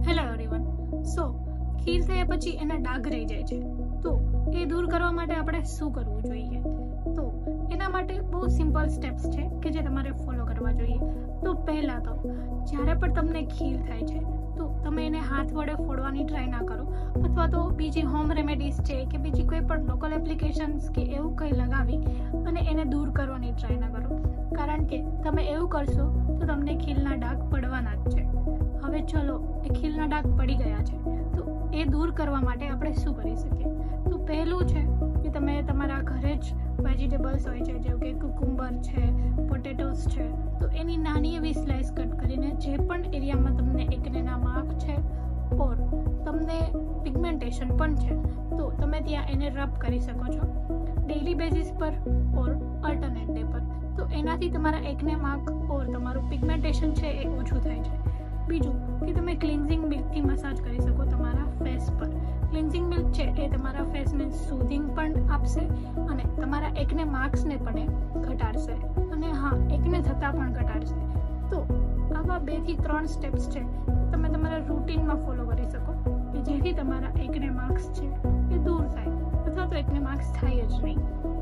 Hello everyone. સો ખીલ થયા પછી એના ડાઘ રહી જાય છે, તો એ દૂર કરવા માટે આપણે શું કરવું જોઈએ? તો એના માટે બહુ સિમ્પલ સ્ટેપ્સ છે કે જે તમારે ફોલો કરવા જોઈએ. તો પહેલાં તો જ્યારે પણ તમને ખીલ થાય છે તો તમે એને હાથ વડે ફોડવાની ટ્રાય ના કરો, અથવા તો બીજી હોમ રેમેડીઝ છે કે બીજી કોઈ પણ લોકલ એપ્લિકેશન્સ કે એવું કંઈ લગાવી અને એને દૂર કરવાની ટ્રાય ના કરો, કારણ કે તમે એવું કરશો તો તમને ખીલના ડાઘ પડવાના જ છે. હવે ચલો, એ ખીલના ડાઘ પડી ગયા છે તો એ દૂર કરવા માટે આપણે શું કરી શકીએ? તો પહેલું છે કે તમે તમારા ઘરે જ વેજીટેબલ્સ હોય છે, જેવું કે કુકુંબર છે, પોટેટોસ છે, તો એની નાની એવી સ્લાઇસ કટ કરીને જે પણ એરિયામાં તમને એકનેના માર્ક છે ઓર તમને પિગમેન્ટેશન પણ છે તો તમે ત્યાં એને રબ કરી શકો છો ડેઇલી બેઝિસ પર ઓર અલ્ટરનેટ ડે પર. તો એનાથી તમારા એકને માર્ક ઓર તમારું પિગમેન્ટેશન છે એ ઓછું થાય છે. બીજું કે તમે ક્લિન્ઝિંગ મિલ્કથી મસાજ કરી શકો તમારા ફેસ પર. ક્લિન્ઝિંગ મિલ્ક છે એ તમારા ફેસને સૂધિંગ પણ આપશે અને તમારા એકને માર્ક્સને પણ એ ઘટાડશે, અને હા, એકને થતાં પણ ઘટાડશે. તો આવા 2 થી 3 સ્ટેપ્સ છે તમે તમારા રૂટીનમાં ફોલો કરી શકો કે જેથી તમારા એકને માર્ક્સ છે એ દૂર થાય, અથવા તો એકને માર્ક્સ થાય જ નહીં.